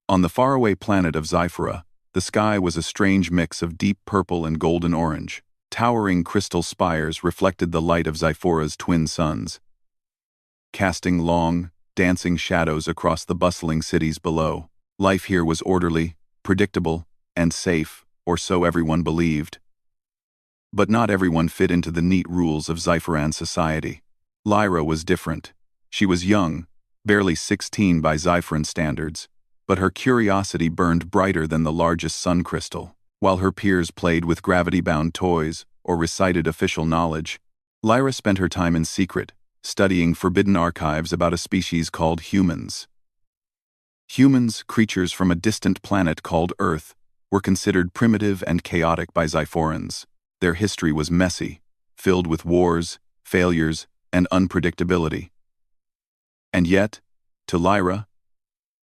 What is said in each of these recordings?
On the faraway planet of Zyphora, the sky was a strange mix of deep purple and golden orange. Towering crystal spires reflected the light of Zyphora's twin suns, casting long, dancing shadows across the bustling cities below. Life here was orderly, predictable, and safe, or so everyone believed. But not everyone fit into the neat rules of Zyphoran society. Lyra was different. She was young, barely 16 by Zyphoran standards, but her curiosity burned brighter than the largest sun crystal. While her peers played with gravity-bound toys or recited official knowledge, Lyra spent her time in secret, studying forbidden archives about a species called humans. Humans, creatures from a distant planet called Earth, were considered primitive and chaotic by Zyphorans. Their history was messy, filled with wars, failures, and unpredictability. And yet, to Lyra,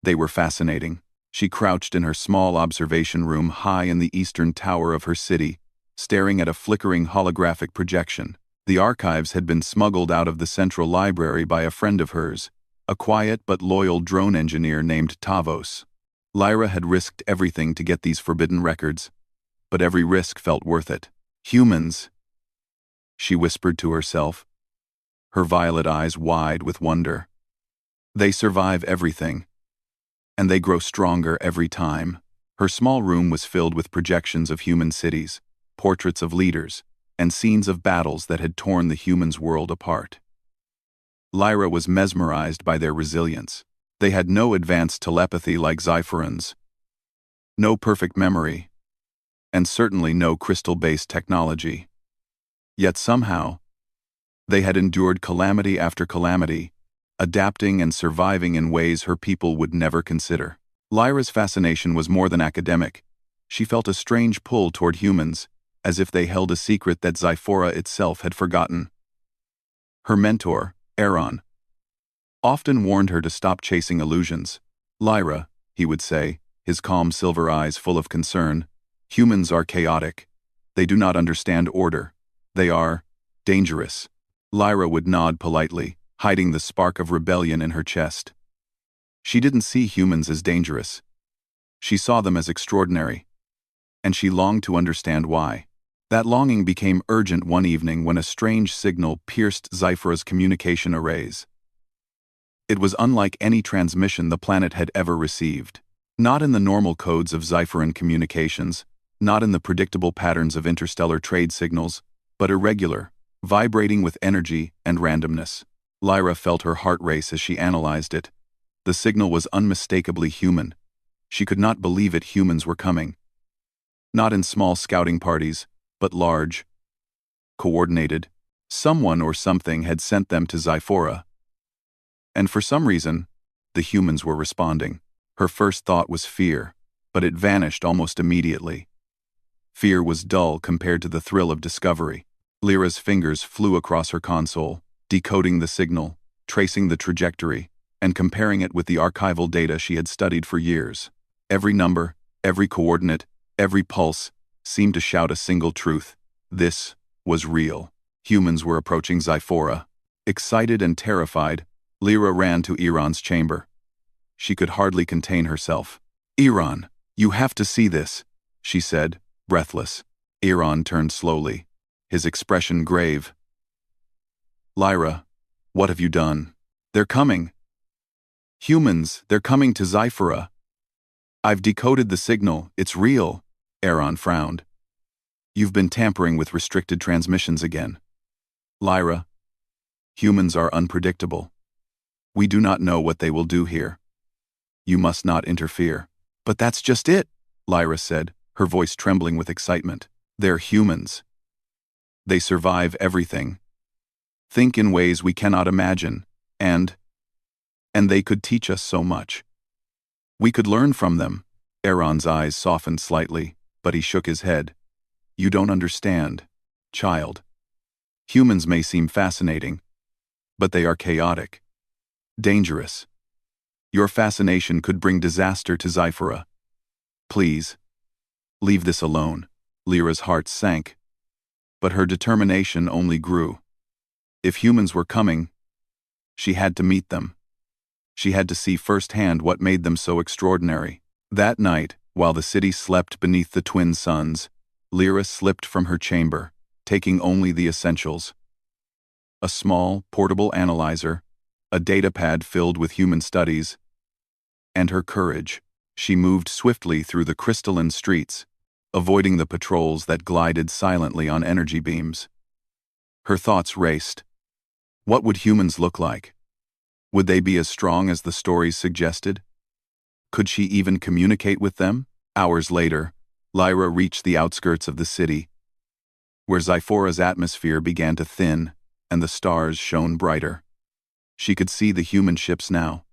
they were fascinating. She crouched in her small observation room high in the eastern tower of her city, staring at a flickering holographic projection. The archives had been smuggled out of the central library by a friend of hers, a quiet but loyal drone engineer named Tavos. Lyra had risked everything to get these forbidden records, but every risk felt worth it. Humans, she whispered to herself, her violet eyes wide with wonder. They survive everything, and they grow stronger every time. Her small room was filled with projections of human cities, portraits of leaders, and scenes of battles that had torn the humans' world apart. Lyra was mesmerized by their resilience. They had no advanced telepathy like Zyphorans, no perfect memory, and certainly no crystal-based technology. Yet somehow, they had endured calamity after calamity, adapting and surviving in ways her people would never consider. Lyra's fascination was more than academic. She felt a strange pull toward humans, as if they held a secret that Zyphora itself had forgotten. Her mentor, Aaron, often warned her to stop chasing illusions. Lyra, he would say, his calm silver eyes full of concern, humans are chaotic. They do not understand order. They are dangerous. Lyra would nod politely, hiding the spark of rebellion in her chest. She didn't see humans as dangerous. She saw them as extraordinary, and she longed to understand why. That longing became urgent one evening when a strange signal pierced Zyphora's communication arrays. It was unlike any transmission the planet had ever received. Not in the normal codes of Zyphoran communications, not in the predictable patterns of interstellar trade signals, but irregular, vibrating with energy and randomness. Lyra felt her heart race as she analyzed it. The signal was unmistakably human. She could not believe it. Humans were coming. Not in small scouting parties, but large, coordinated. Someone or something had sent them to Zyphora. And for some reason, the humans were responding. Her first thought was fear, but it vanished almost immediately. Fear was dull compared to the thrill of discovery. Lyra's fingers flew across her console, decoding the signal, tracing the trajectory, and comparing it with the archival data she had studied for years. Every number, every coordinate, every pulse seemed to shout a single truth. This was real. Humans were approaching Zyphora. Excited and terrified, Lyra ran to Iran's chamber. She could hardly contain herself. "Iran, you have to see this," she said, breathless. Iran turned slowly, his expression grave. "Lyra, what have you done? They're coming. Humans, they're coming to Zyphora. I've decoded the signal, it's real." Aaron frowned. "You've been tampering with restricted transmissions again." "Lyra, humans are unpredictable. We do not know what they will do here. You must not interfere." "But that's just it," Lyra said, her voice trembling with excitement. "They're humans. They survive everything. Think in ways we cannot imagine, and they could teach us so much. We could learn from them." Aaron's eyes softened slightly, but he shook his head. "You don't understand, child. Humans may seem fascinating, but they are chaotic, dangerous. Your fascination could bring disaster to Zyphora. Please, leave this alone." Lyra's heart sank, but her determination only grew. If humans were coming, she had to meet them. She had to see firsthand what made them so extraordinary. That night, while the city slept beneath the twin suns, Lyra slipped from her chamber, taking only the essentials: a small, portable analyzer, a datapad filled with human studies, and her courage. She moved swiftly through the crystalline streets, avoiding the patrols that glided silently on energy beams. Her thoughts raced. What would humans look like? Would they be as strong as the stories suggested? Could she even communicate with them? Hours later, Lyra reached the outskirts of the city, where Zyphora's atmosphere began to thin and the stars shone brighter. She could see the human ships now,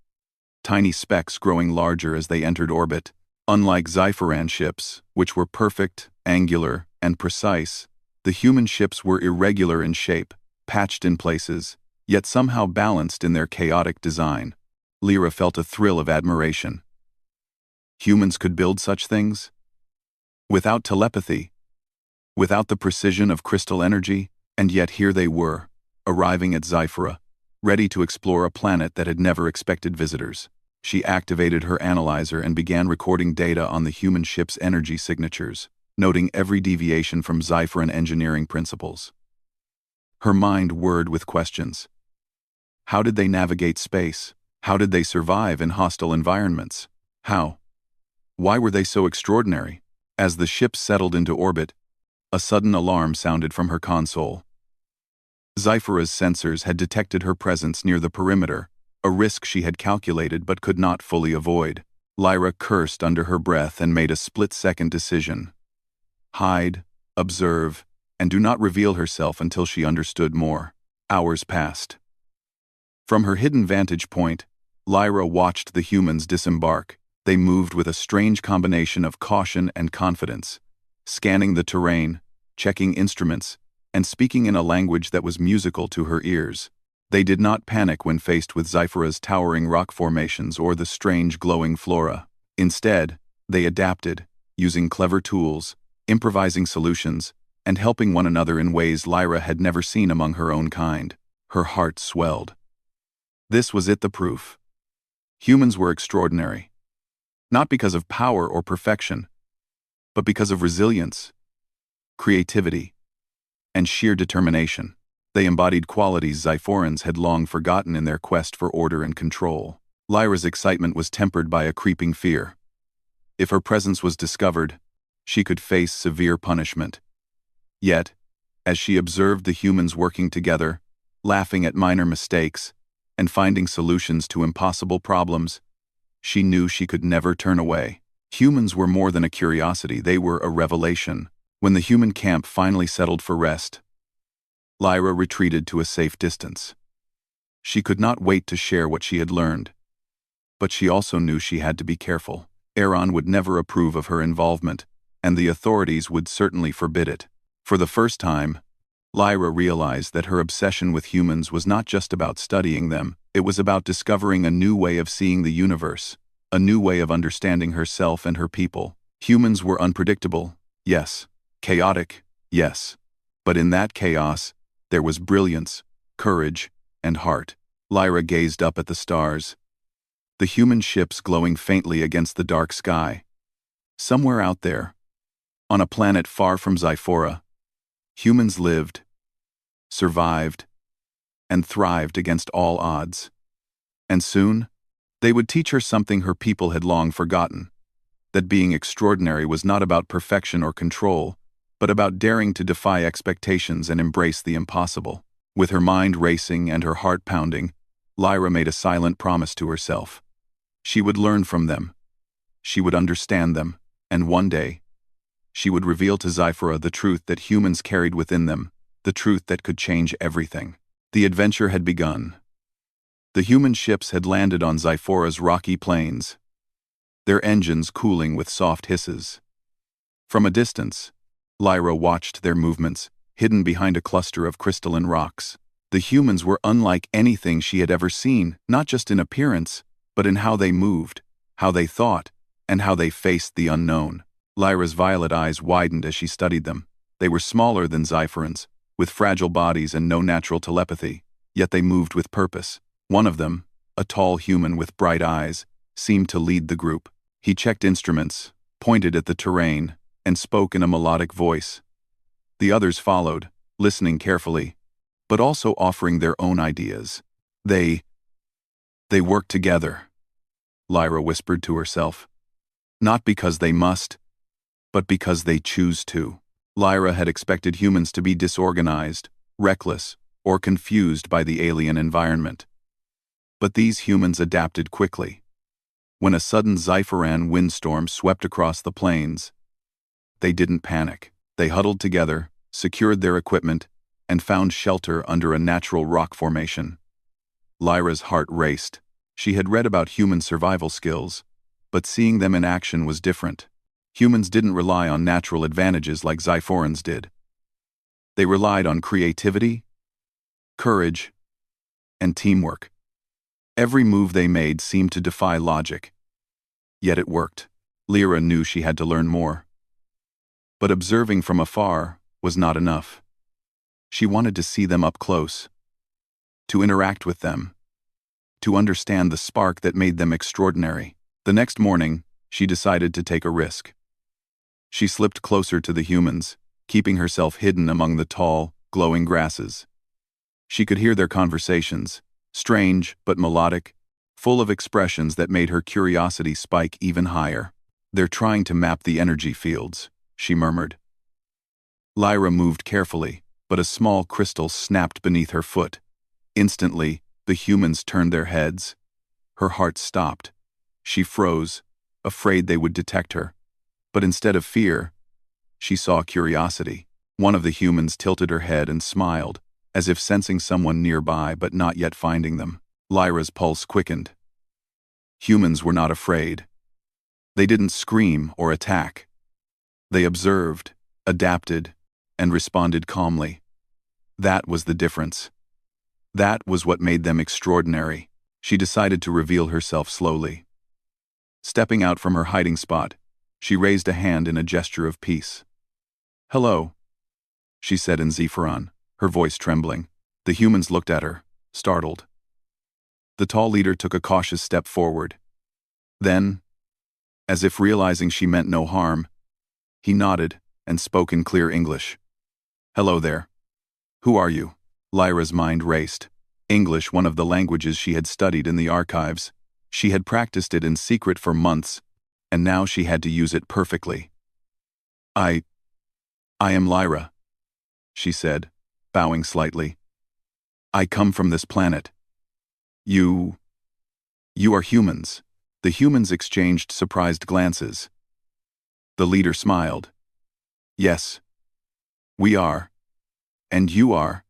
tiny specks growing larger as they entered orbit. Unlike Zyphoran ships, which were perfect, angular, and precise, the human ships were irregular in shape, patched in places, yet somehow balanced in their chaotic design. Lyra felt a thrill of admiration. Humans could build such things? Without telepathy, without the precision of crystal energy, and yet here they were, arriving at Zyphora, ready to explore a planet that had never expected visitors. She activated her analyzer and began recording data on the human ship's energy signatures, noting every deviation from Zyphoran engineering principles. Her mind whirred with questions. How did they navigate space? How did they survive in hostile environments? How? Why were they so extraordinary? As the ship settled into orbit, a sudden alarm sounded from her console. Zyphora's sensors had detected her presence near the perimeter, a risk she had calculated but could not fully avoid. Lyra cursed under her breath and made a split-second decision. Hide, observe, and do not reveal herself until she understood more. Hours passed. From her hidden vantage point, Lyra watched the humans disembark. They moved with a strange combination of caution and confidence, scanning the terrain, checking instruments, and speaking in a language that was musical to her ears. They did not panic when faced with Zyphora's towering rock formations or the strange glowing flora. Instead, they adapted, using clever tools, improvising solutions, and helping one another in ways Lyra had never seen among her own kind. Her heart swelled. This was it, the proof. Humans were extraordinary. Not because of power or perfection, but because of resilience, creativity, and sheer determination. They embodied qualities Zyphorans had long forgotten in their quest for order and control. Lyra's excitement was tempered by a creeping fear. If her presence was discovered, she could face severe punishment. Yet, as she observed the humans working together, laughing at minor mistakes, and finding solutions to impossible problems, she knew she could never turn away. Humans were more than a curiosity, they were a revelation. When the human camp finally settled for rest, Lyra retreated to a safe distance. She could not wait to share what she had learned. But she also knew she had to be careful. Aaron would never approve of her involvement, and the authorities would certainly forbid it. For the first time, Lyra realized that her obsession with humans was not just about studying them, it was about discovering a new way of seeing the universe, a new way of understanding herself and her people. Humans were unpredictable, yes. Chaotic, yes. But in that chaos, there was brilliance, courage, and heart. Lyra gazed up at the stars, the human ships glowing faintly against the dark sky. Somewhere out there, on a planet far from Zyphora, humans lived, survived, and thrived against all odds. And soon, they would teach her something her people had long forgotten, that being extraordinary was not about perfection or control, but about daring to defy expectations and embrace the impossible. With her mind racing and her heart pounding, Lyra made a silent promise to herself. She would learn from them. She would understand them, and one day, she would reveal to Zyphora the truth that humans carried within them, the truth that could change everything. The adventure had begun. The human ships had landed on Zyphora's rocky plains, their engines cooling with soft hisses. From a distance, Lyra watched their movements, hidden behind a cluster of crystalline rocks. The humans were unlike anything she had ever seen, not just in appearance, but in how they moved, how they thought, and how they faced the unknown. Lyra's violet eyes widened as she studied them. They were smaller than Zyphorans, with fragile bodies and no natural telepathy, yet they moved with purpose. One of them, a tall human with bright eyes, seemed to lead the group. He checked instruments, pointed at the terrain, and spoke in a melodic voice. The others followed, listening carefully, but also offering their own ideas. They work together, Lyra whispered to herself. Not because they must, but because they choose to. Lyra had expected humans to be disorganized, reckless, or confused by the alien environment. But these humans adapted quickly. When a sudden Zyphoran windstorm swept across the plains, they didn't panic. They huddled together, secured their equipment, and found shelter under a natural rock formation. Lyra's heart raced. She had read about human survival skills, but seeing them in action was different. Humans didn't rely on natural advantages like Zyphorans did. They relied on creativity, courage, and teamwork. Every move they made seemed to defy logic. Yet it worked. Lyra knew she had to learn more. But observing from afar was not enough. She wanted to see them up close, to interact with them, to understand the spark that made them extraordinary. The next morning, she decided to take a risk. She slipped closer to the humans, keeping herself hidden among the tall, glowing grasses. She could hear their conversations, strange but melodic, full of expressions that made her curiosity spike even higher. "They're trying to map the energy fields," she murmured. Lyra moved carefully, but a small crystal snapped beneath her foot. Instantly, the humans turned their heads. Her heart stopped. She froze, afraid they would detect her. But instead of fear, she saw curiosity. One of the humans tilted her head and smiled, as if sensing someone nearby but not yet finding them. Lyra's pulse quickened. Humans were not afraid. They didn't scream or attack. They observed, adapted, and responded calmly. That was the difference. That was what made them extraordinary. She decided to reveal herself slowly. Stepping out from her hiding spot, she raised a hand in a gesture of peace. "Hello," she said in Zyphoran, her voice trembling. The humans looked at her, startled. The tall leader took a cautious step forward. Then, as if realizing she meant no harm, he nodded and spoke in clear English. "Hello there. Who are you?" Lyra's mind raced. English, one of the languages she had studied in the archives. She had practiced it in secret for months, and now she had to use it perfectly. I am Lyra," she said, bowing slightly. "I come from this planet. You are humans." The humans exchanged surprised glances. The leader smiled. "Yes, we are. And you are?"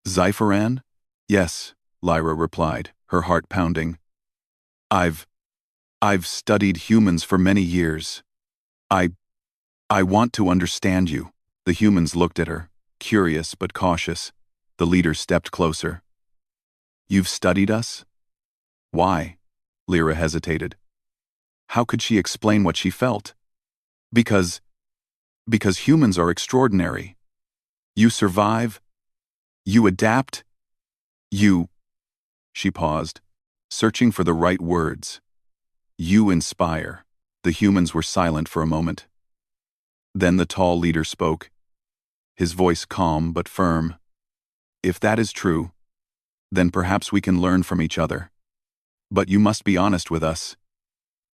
"Zyphoran?" "Yes," Lyra replied, her heart pounding. I've studied humans for many years. I want to understand you." The humans looked at her, curious but cautious. The leader stepped closer. "You've studied us?" "Why?" Lyra hesitated. How could she explain what she felt? Because humans are extraordinary. You survive. You adapt. She paused, searching for the right words. "You inspire." The humans were silent for a moment. Then the tall leader spoke, his voice calm but firm. "If that is true, then perhaps we can learn from each other. But you must be honest with us.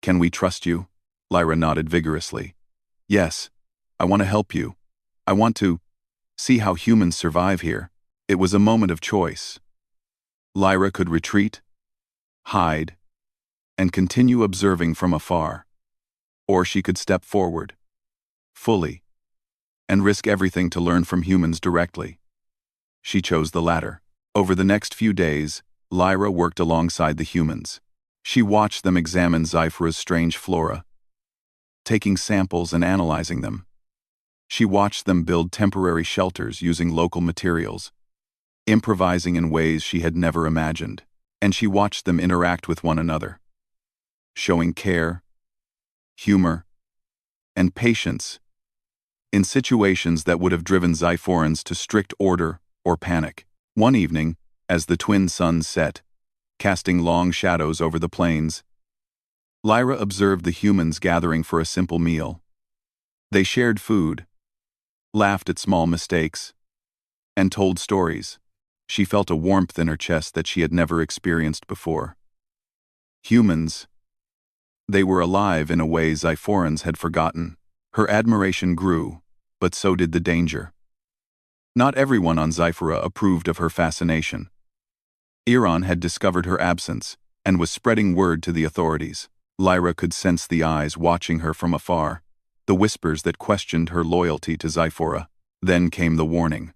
Can we trust you?" Lyra nodded vigorously. "Yes, I want to help you. I want to see how humans survive here." It was a moment of choice. Lyra could retreat, hide, and continue observing from afar. Or she could step forward, fully, and risk everything to learn from humans directly. She chose the latter. Over the next few days, Lyra worked alongside the humans. She watched them examine Zyphora's strange flora, taking samples and analyzing them. She watched them build temporary shelters using local materials, improvising in ways she had never imagined. And she watched them interact with one another, showing care, humor, and patience in situations that would have driven Zyphorans to strict order or panic. One evening, as the twin suns set, casting long shadows over the plains. Lyra observed the humans gathering for a simple meal. They shared food, laughed at small mistakes, and told stories. She felt a warmth in her chest that she had never experienced before. Humans. They were alive in a way Zyphorans had forgotten. Her admiration grew, but so did the danger. Not everyone on Zyphora approved of her fascination. Iran had discovered her absence and was spreading word to the authorities. Lyra could sense the eyes watching her from afar, the whispers that questioned her loyalty to Zyphora. Then came the warning.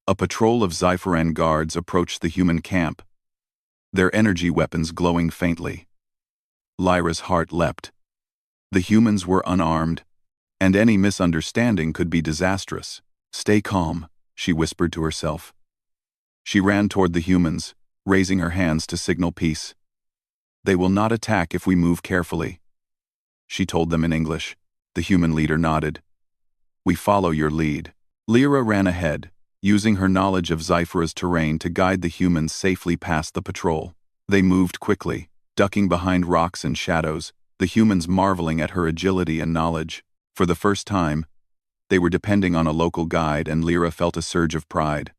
A patrol of Zyphoran guards approached the human camp, their energy weapons glowing faintly. Lyra's heart leapt. The humans were unarmed, and any misunderstanding could be disastrous. "Stay calm," she whispered to herself. She ran toward the humans, raising her hands to signal peace. "They will not attack if we move carefully," she told them in English. The human leader nodded. "We follow your lead." Lyra ran ahead, using her knowledge of Zyphora's terrain to guide the humans safely past the patrol. They moved quickly, ducking behind rocks and shadows, the humans marveling at her agility and knowledge. For the first time, they were depending on a local guide, and Lyra felt a surge of pride.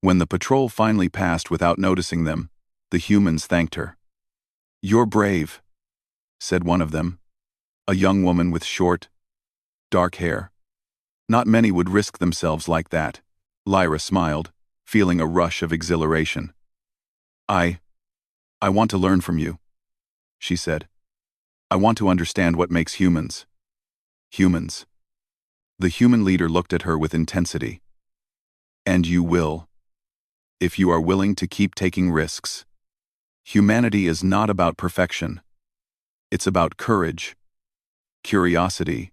When the patrol finally passed without noticing them, the humans thanked her. "You're brave," said one of them, a young woman with short, dark hair. "Not many would risk themselves like that." Lyra smiled, feeling a rush of exhilaration. I want to learn from you," she said. "I want to understand what makes humans." Humans. The human leader looked at her with intensity. "And you will, if you are willing to keep taking risks. Humanity is not about perfection. It's about courage, curiosity,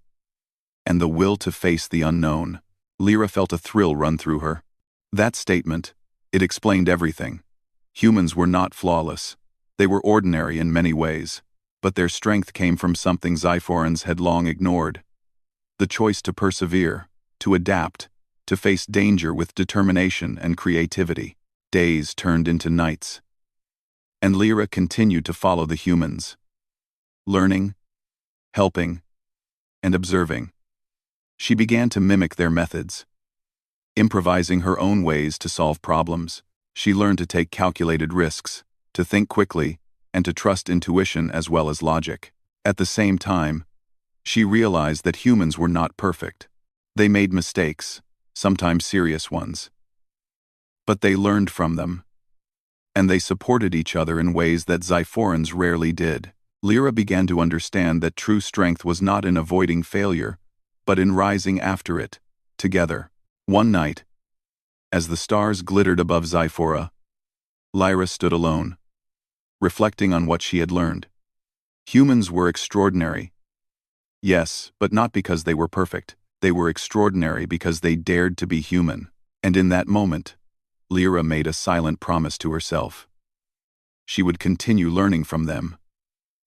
and the will to face the unknown." Lyra felt a thrill run through her. That statement, it explained everything. Humans were not flawless. They were ordinary in many ways, but their strength came from something Zyphorans had long ignored. The choice to persevere, to adapt, to face danger with determination and creativity. Days turned into nights, and Lyra continued to follow the humans, learning, helping, and observing. She began to mimic their methods, improvising her own ways to solve problems. She learned to take calculated risks, to think quickly, and to trust intuition as well as logic. At the same time, she realized that humans were not perfect. They made mistakes, sometimes serious ones. But they learned from them, and they supported each other in ways that Zyphorans rarely did. Lyra began to understand that true strength was not in avoiding failure, but in rising after it, together. One night, as the stars glittered above Zyphora, Lyra stood alone, reflecting on what she had learned. Humans were extraordinary. Yes, but not because they were perfect. They were extraordinary because they dared to be human. And in that moment, Lyra made a silent promise to herself. She would continue learning from them.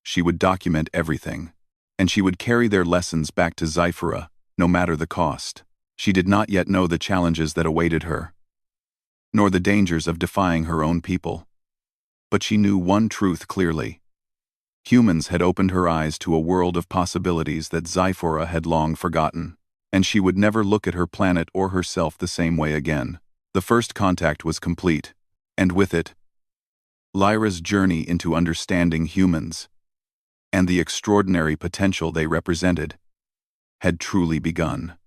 She would document everything, and she would carry their lessons back to Zyphora, no matter the cost. She did not yet know the challenges that awaited her, nor the dangers of defying her own people. But she knew one truth clearly. Humans had opened her eyes to a world of possibilities that Zyphora had long forgotten, and she would never look at her planet or herself the same way again. The first contact was complete, and with it, Lyra's journey into understanding humans, and the extraordinary potential they represented, had truly begun.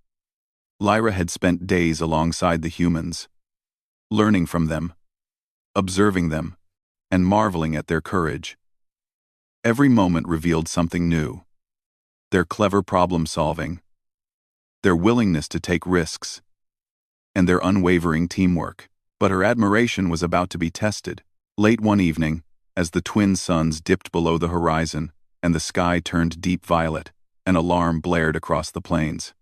Lyra had spent days alongside the humans, learning from them, observing them, and marveling at their courage. Every moment revealed something new. Their clever problem-solving, their willingness to take risks, and their unwavering teamwork. But her admiration was about to be tested. Late one evening, as the twin suns dipped below the horizon and the sky turned deep violet, an alarm blared across the plains.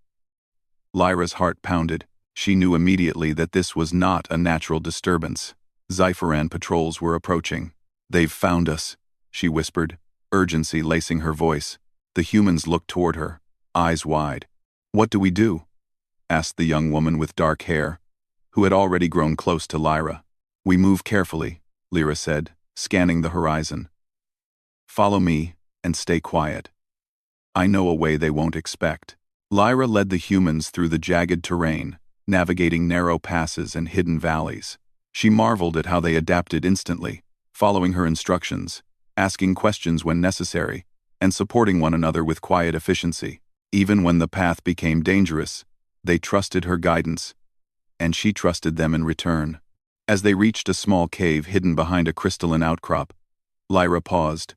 Lyra's heart pounded. She knew immediately that this was not a natural disturbance. Zyphoran patrols were approaching. "They've found us," she whispered, urgency lacing her voice. The humans looked toward her, eyes wide. "What do we do?" asked the young woman with dark hair, who had already grown close to Lyra. "We move carefully," Lyra said, scanning the horizon. "Follow me, and stay quiet. I know a way they won't expect." Lyra led the humans through the jagged terrain, navigating narrow passes and hidden valleys. She marveled at how they adapted instantly, following her instructions, asking questions when necessary, and supporting one another with quiet efficiency. Even when the path became dangerous, they trusted her guidance, and she trusted them in return. As they reached a small cave hidden behind a crystalline outcrop, Lyra paused.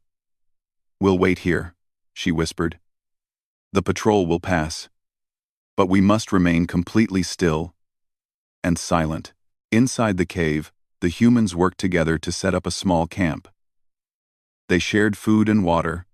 "We'll wait here," she whispered. "The patrol will pass. But we must remain completely still and silent." Inside the cave, the humans worked together to set up a small camp. They shared food and water,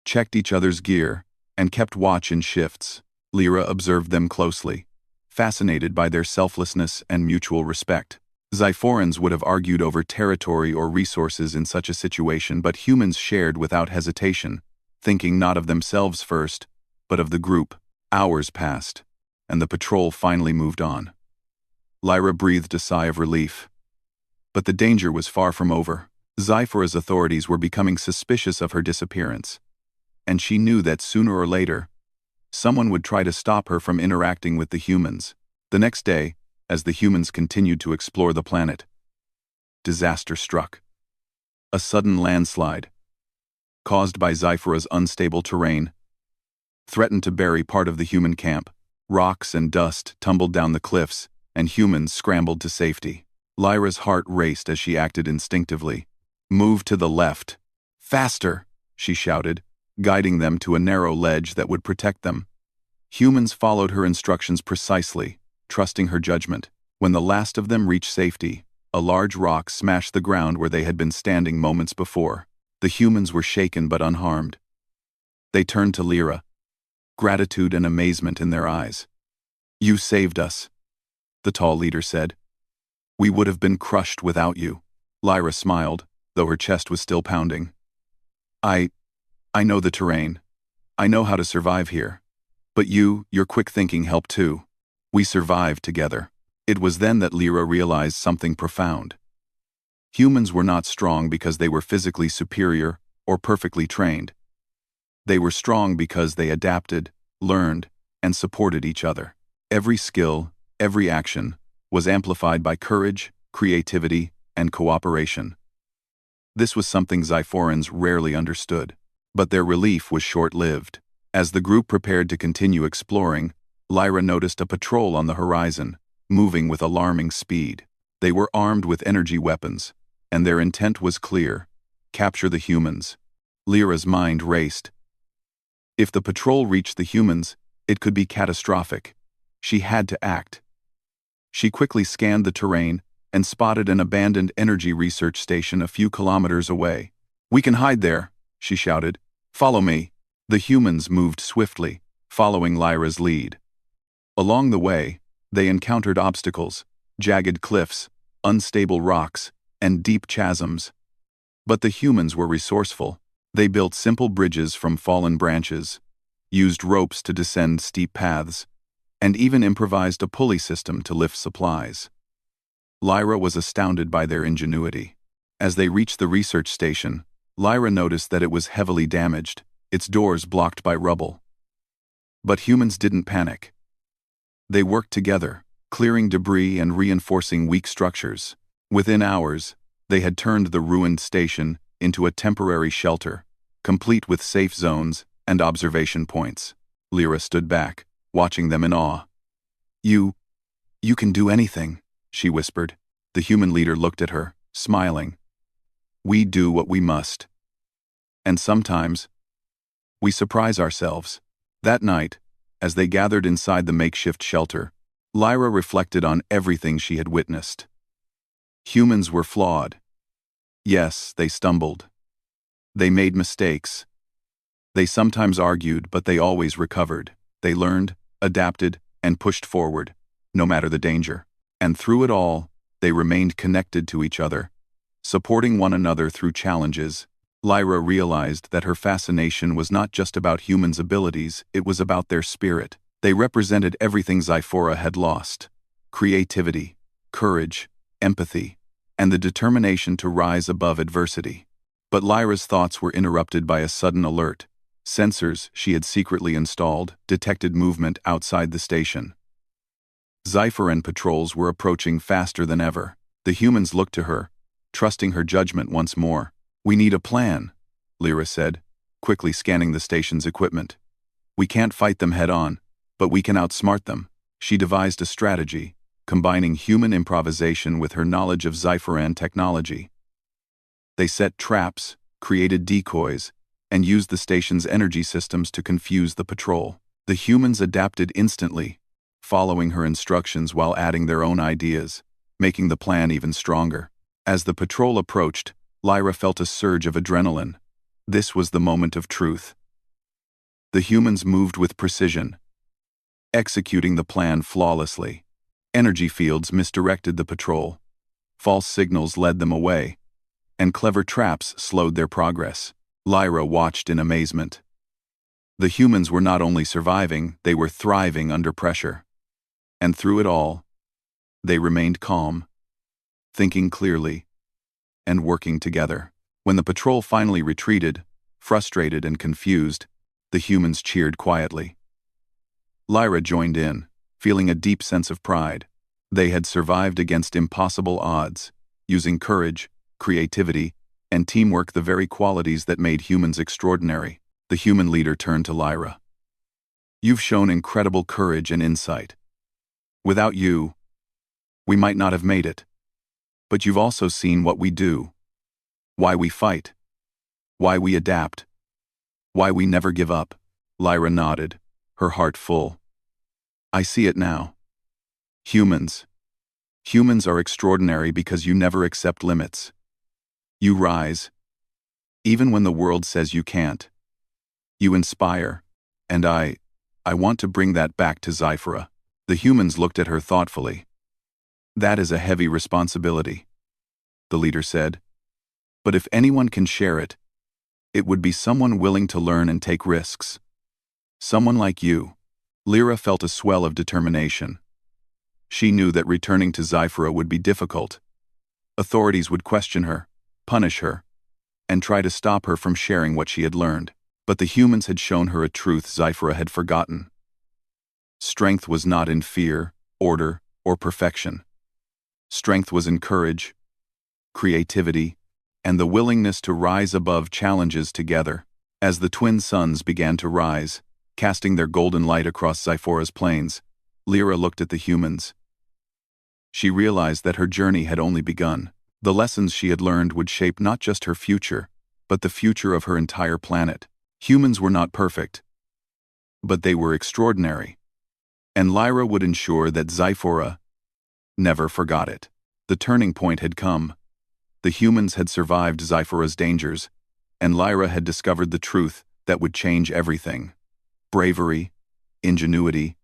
checked each other's gear, and kept watch in shifts. Lyra observed them closely, fascinated by their selflessness and mutual respect. Zyphorans would have argued over territory or resources in such a situation, but humans shared without hesitation, thinking not of themselves first, but of the group. Hours passed, and the patrol finally moved on. Lyra breathed a sigh of relief. But the danger was far from over. Zyphora's authorities were becoming suspicious of her disappearance, and she knew that sooner or later, someone would try to stop her from interacting with the humans. The next day, as the humans continued to explore the planet, disaster struck. A sudden landslide, caused by Zyphora's unstable terrain, threatened to bury part of the human camp. Rocks and dust tumbled down the cliffs, and humans scrambled to safety. Lyra's heart raced as she acted instinctively. "Move to the left. Faster!" she shouted, guiding them to a narrow ledge that would protect them. Humans followed her instructions precisely, trusting her judgment. When the last of them reached safety, a large rock smashed the ground where they had been standing moments before. The humans were shaken but unharmed. They turned to Lyra, gratitude and amazement in their eyes. "You saved us," the tall leader said. "We would have been crushed without you." Lyra smiled, though her chest was still pounding. I know the terrain. I know how to survive here. But your quick thinking helped too. We survived together." It was then that Lyra realized something profound. Humans were not strong because they were physically superior or perfectly trained. They were strong because they adapted, learned, and supported each other. Every skill, every action, was amplified by courage, creativity, and cooperation. This was something Zyphorans rarely understood. But their relief was short-lived. As the group prepared to continue exploring, Lyra noticed a patrol on the horizon, moving with alarming speed. They were armed with energy weapons, and their intent was clear: capture the humans. Lyra's mind raced. If the patrol reached the humans, it could be catastrophic. She had to act. She quickly scanned the terrain and spotted an abandoned energy research station a few kilometers away. "We can hide there," she shouted. "Follow me." The humans moved swiftly, following Lyra's lead. Along the way, they encountered obstacles: jagged cliffs, unstable rocks, and deep chasms. But the humans were resourceful. They built simple bridges from fallen branches, used ropes to descend steep paths, and even improvised a pulley system to lift supplies. Lyra was astounded by their ingenuity. As they reached the research station, Lyra noticed that it was heavily damaged, its doors blocked by rubble. But humans didn't panic. They worked together, clearing debris and reinforcing weak structures. Within hours, they had turned the ruined station into a temporary shelter, complete with safe zones and observation points. Lyra stood back, watching them in awe. You can do anything," she whispered. The human leader looked at her, smiling. "We do what we must. And sometimes, we surprise ourselves." That night, as they gathered inside the makeshift shelter, Lyra reflected on everything she had witnessed. Humans were flawed. Yes, they stumbled. They made mistakes. They sometimes argued, but they always recovered. They learned, adapted, and pushed forward, no matter the danger. And through it all, they remained connected to each other, supporting one another through challenges. Lyra realized that her fascination was not just about humans' abilities, it was about their spirit. They represented everything Zyphora had lost: creativity, courage, empathy, and the determination to rise above adversity. But Lyra's thoughts were interrupted by a sudden alert. Sensors she had secretly installed detected movement outside the station. Zyphora patrols were approaching faster than ever. The humans looked to her, trusting her judgment once more. "We need a plan," Lyra said, quickly scanning the station's equipment. "We can't fight them head-on, but we can outsmart them." She devised a strategy, combining human improvisation with her knowledge of Zyphora technology. They set traps, created decoys, and used the station's energy systems to confuse the patrol. The humans adapted instantly, following her instructions while adding their own ideas, making the plan even stronger. As the patrol approached, Lyra felt a surge of adrenaline. This was the moment of truth. The humans moved with precision, executing the plan flawlessly. Energy fields misdirected the patrol, false signals led them away, and clever traps slowed their progress. Lyra watched in amazement. The humans were not only surviving, they were thriving under pressure. And through it all, they remained calm, thinking clearly, and working together. When the patrol finally retreated, frustrated and confused, the humans cheered quietly. Lyra joined in, feeling a deep sense of pride. They had survived against impossible odds, using courage, creativity, and teamwork, the very qualities that made humans extraordinary. The human leader turned to Lyra. "You've shown incredible courage and insight. Without you, we might not have made it. But you've also seen what we do, why we fight, why we adapt, why we never give up." Lyra nodded, her heart full. "I see it now. Humans are extraordinary because you never accept limits. You rise, even when the world says you can't. You inspire, and I want to bring that back to Zyphora." The humans looked at her thoughtfully. "That is a heavy responsibility," the leader said. "But if anyone can share it, it would be someone willing to learn and take risks. Someone like you." Lyra felt a swell of determination. She knew that returning to Zyphora would be difficult. Authorities would question her, punish her, and try to stop her from sharing what she had learned. But the humans had shown her a truth Zyphora had forgotten. Strength was not in fear, order, or perfection. Strength was in courage, creativity, and the willingness to rise above challenges together. As the twin suns began to rise, casting their golden light across Zyphora's plains, Lyra looked at the humans. She realized that her journey had only begun. The lessons she had learned would shape not just her future, but the future of her entire planet. Humans were not perfect, but they were extraordinary. And Lyra would ensure that Zyphora never forgot it. The turning point had come. The humans had survived Zyphora's dangers, and Lyra had discovered the truth that would change everything. Bravery, ingenuity,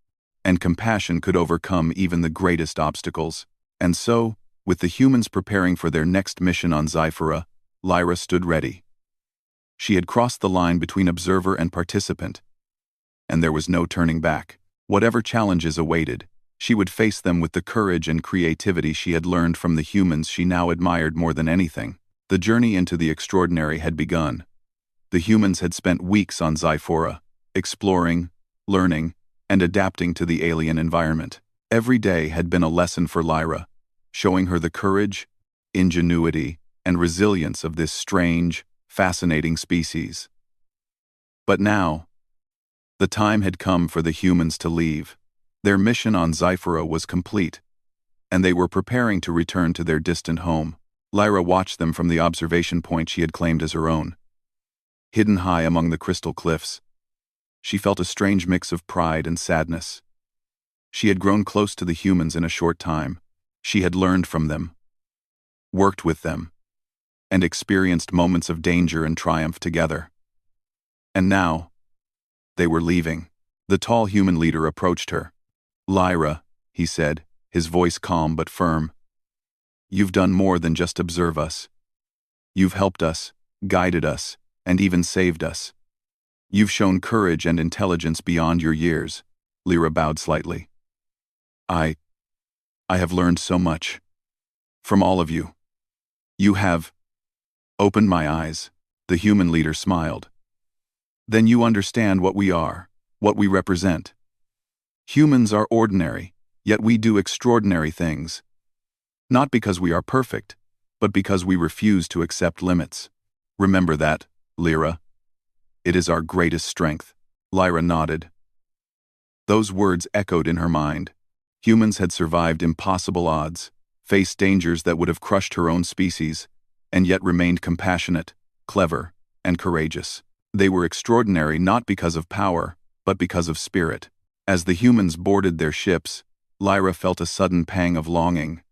and compassion could overcome even the greatest obstacles. And so, with the humans preparing for their next mission on Zyphora, Lyra stood ready. She had crossed the line between observer and participant, and there was no turning back. Whatever challenges awaited, she would face them with the courage and creativity she had learned from the humans she now admired more than anything. The journey into the extraordinary had begun. The humans had spent weeks on Zyphora, exploring, learning, and adapting to the alien environment. Every day had been a lesson for Lyra, showing her the courage, ingenuity, and resilience of this strange, fascinating species. But now, the time had come for the humans to leave. Their mission on Zyphora was complete, and they were preparing to return to their distant home. Lyra watched them from the observation point she had claimed as her own. Hidden high among the crystal cliffs, she felt a strange mix of pride and sadness. She had grown close to the humans in a short time. She had learned from them, worked with them, and experienced moments of danger and triumph together. And now, they were leaving. The tall human leader approached her. "Lyra," he said, his voice calm but firm. "You've done more than just observe us. You've helped us, guided us, and even saved us. You've shown courage and intelligence beyond your years." Lyra bowed slightly. I have learned so much. From all of you. You have opened my eyes, the human leader smiled. Then you understand what we are, what we represent. Humans are ordinary, yet we do extraordinary things. Not because we are perfect, but because we refuse to accept limits. Remember that, Lyra. It is our greatest strength. Lyra nodded. Those words echoed in her mind. Humans had survived impossible odds, faced dangers that would have crushed her own species, and yet remained compassionate, clever, and courageous. They were extraordinary not because of power, but because of spirit. As the humans boarded their ships, Lyra felt a sudden pang of longing.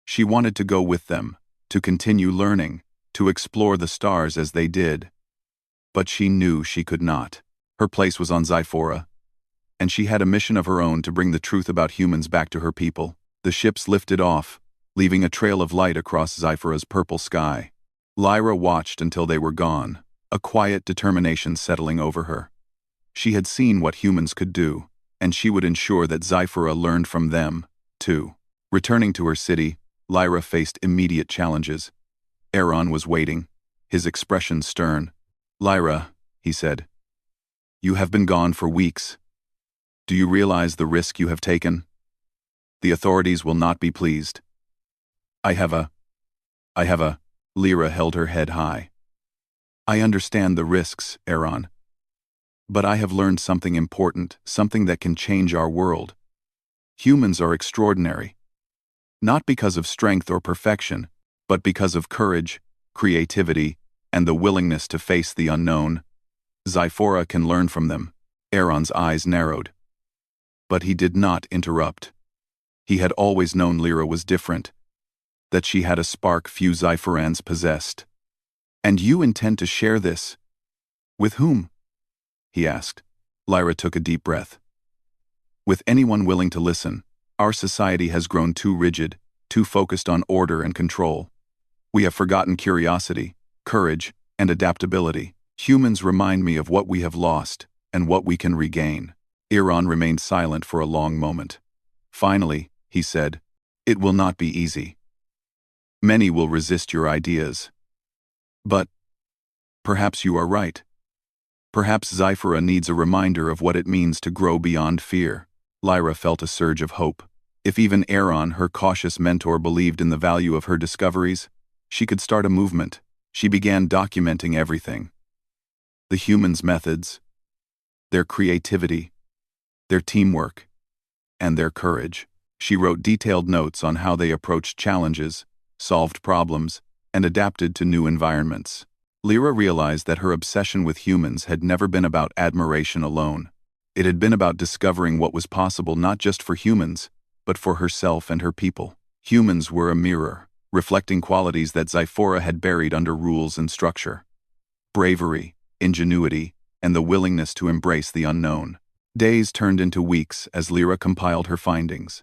She wanted to go with them, to continue learning, to explore the stars as they did. But she knew she could not. Her place was on Zyphora, and she had a mission of her own to bring the truth about humans back to her people. The ships lifted off, leaving a trail of light across Zyphora's purple sky. Lyra watched until they were gone, a quiet determination settling over her. She had seen what humans could do, and she would ensure that Zyphora learned from them, too. Returning to her city, Lyra faced immediate challenges. Aaron was waiting, his expression stern. Lyra, he said, you have been gone for weeks. Do you realize the risk you have taken? The authorities will not be pleased. I have a... Lyra held her head high. I understand the risks, Aaron. But I have learned something important, something that can change our world. Humans are extraordinary. Not because of strength or perfection, but because of courage, creativity, and the willingness to face the unknown. Zyphora can learn from them. Aaron's eyes narrowed. But he did not interrupt. He had always known Lyra was different, that she had a spark few Zyphorans possessed. And you intend to share this? With whom? He asked. Lyra took a deep breath. With anyone willing to listen. Our society has grown too rigid, too focused on order and control. We have forgotten curiosity, courage, and adaptability. Humans remind me of what we have lost and what we can regain. Aaron remained silent for a long moment. Finally, he said, it will not be easy. Many will resist your ideas. But perhaps you are right. Perhaps Zyphora needs a reminder of what it means to grow beyond fear. Lyra felt a surge of hope. If even Aaron, her cautious mentor, believed in the value of her discoveries, she could start a movement. She began documenting everything. The humans' methods, their creativity, their teamwork, and their courage. She wrote detailed notes on how they approached challenges, solved problems, and adapted to new environments. Lyra realized that her obsession with humans had never been about admiration alone. It had been about discovering what was possible not just for humans, but for herself and her people. Humans were a mirror, reflecting qualities that Zyphora had buried under rules and structure. Bravery, ingenuity, and the willingness to embrace the unknown. Days turned into weeks as Lyra compiled her findings.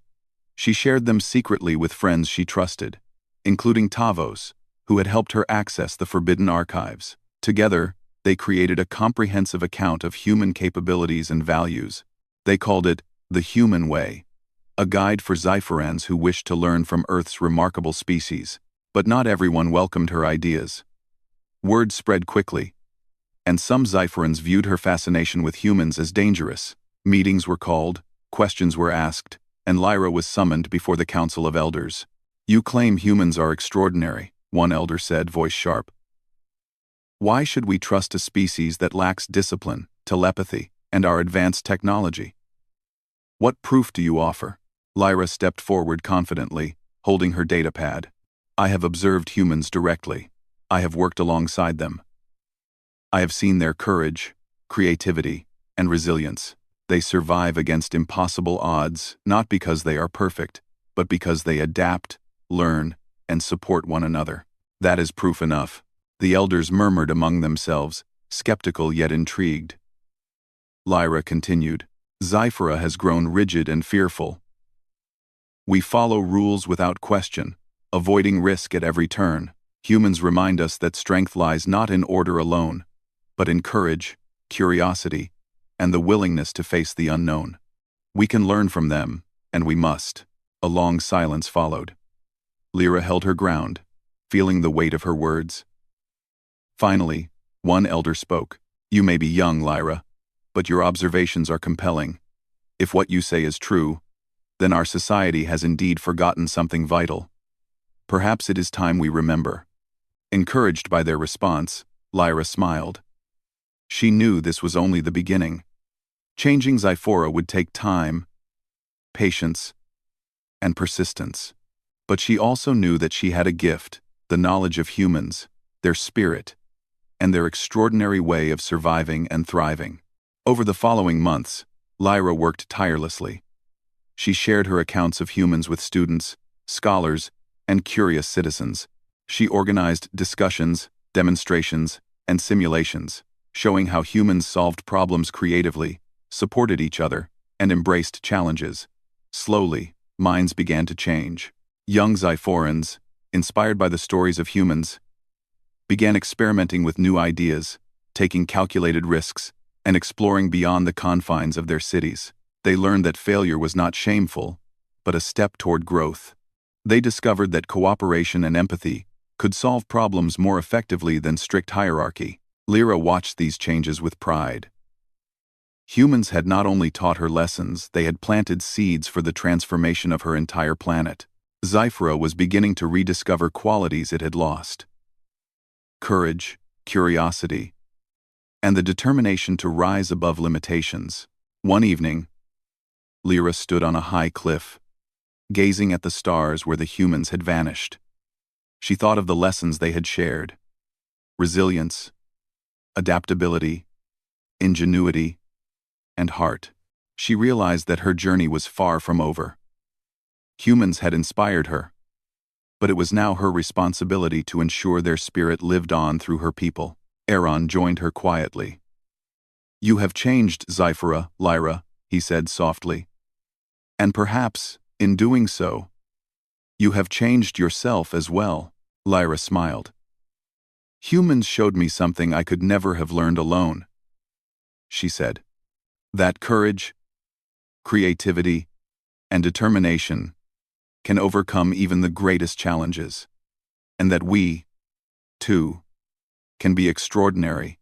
She shared them secretly with friends she trusted, including Tavos, who had helped her access the forbidden archives. Together, they created a comprehensive account of human capabilities and values. They called it The Human Way, a guide for Zyphorans who wished to learn from Earth's remarkable species. But not everyone welcomed her ideas. Word spread quickly, and some Zyphorans viewed her fascination with humans as dangerous. Meetings were called, questions were asked, and Lyra was summoned before the Council of Elders. You claim humans are extraordinary, one elder said, voice sharp. Why should we trust a species that lacks discipline, telepathy, and our advanced technology? What proof do you offer? Lyra stepped forward confidently, holding her datapad. I have observed humans directly. I have worked alongside them. I have seen their courage, creativity, and resilience. They survive against impossible odds, not because they are perfect, but because they adapt, learn, and support one another. That is proof enough. The elders murmured among themselves, skeptical yet intrigued. Lyra continued. Zyphora has grown rigid and fearful. We follow rules without question, avoiding risk at every turn. Humans remind us that strength lies not in order alone, but in courage, curiosity, and the willingness to face the unknown. We can learn from them, and we must. A long silence followed. Lyra held her ground, feeling the weight of her words. Finally, one elder spoke. "You may be young, Lyra, but your observations are compelling. If what you say is true, then our society has indeed forgotten something vital. Perhaps it is time we remember." Encouraged by their response, Lyra smiled. She knew this was only the beginning. Changing Zyphora would take time, patience, and persistence. But she also knew that she had a gift, the knowledge of humans, their spirit, and their extraordinary way of surviving and thriving. Over the following months, Lyra worked tirelessly. She shared her accounts of humans with students, scholars, and curious citizens. She organized discussions, demonstrations, and simulations, showing how humans solved problems creatively, supported each other, and embraced challenges. Slowly, minds began to change. Young Zyphorans, inspired by the stories of humans, began experimenting with new ideas, taking calculated risks, and exploring beyond the confines of their cities. They learned that failure was not shameful, but a step toward growth. They discovered that cooperation and empathy could solve problems more effectively than strict hierarchy. Lyra watched these changes with pride. Humans had not only taught her lessons, they had planted seeds for the transformation of her entire planet. Zyphora was beginning to rediscover qualities it had lost: courage, curiosity, and the determination to rise above limitations. One evening, Lyra stood on a high cliff, gazing at the stars where the humans had vanished. She thought of the lessons they had shared: resilience, adaptability, ingenuity, and heart. She realized that her journey was far from over. Humans had inspired her, but it was now her responsibility to ensure their spirit lived on through her people. Aaron joined her quietly. "You have changed, Zyphora, Lyra," he said softly. "And perhaps, in doing so, you have changed yourself as well." Lyra smiled. "Humans showed me something I could never have learned alone," she said. "That courage, creativity, and determination can overcome even the greatest challenges, and that we, too, can be extraordinary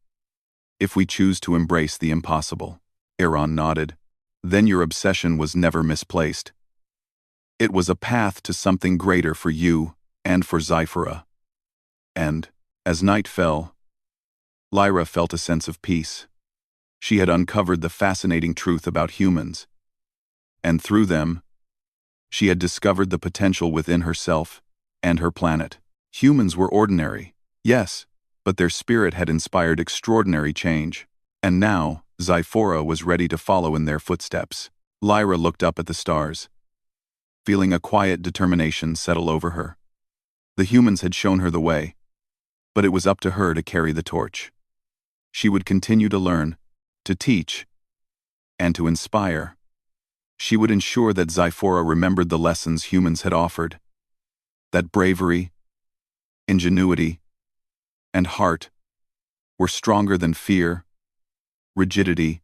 if we choose to embrace the impossible." Aaron nodded. "Then your obsession was never misplaced. It was a path to something greater for you and for Zyphora." And, as night fell, Lyra felt a sense of peace. She had uncovered the fascinating truth about humans, and through them, she had discovered the potential within herself and her planet. Humans were ordinary, yes, but their spirit had inspired extraordinary change. And now, Zyphora was ready to follow in their footsteps. Lyra looked up at the stars, feeling a quiet determination settle over her. The humans had shown her the way, but it was up to her to carry the torch. She would continue to learn, to teach, and to inspire. She would ensure that Zyphora remembered the lessons humans had offered, that bravery, ingenuity, and heart were stronger than fear, rigidity,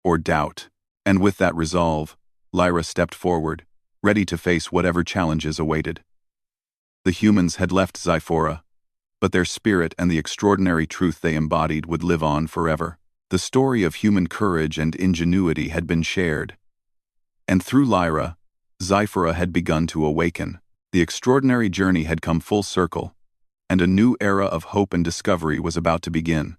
or doubt. And with that resolve, Lyra stepped forward, ready to face whatever challenges awaited. The humans had left Zyphora, but their spirit and the extraordinary truth they embodied would live on forever. The story of human courage and ingenuity had been shared, and through Lyra, Zyphora had begun to awaken. The extraordinary journey had come full circle, and a new era of hope and discovery was about to begin.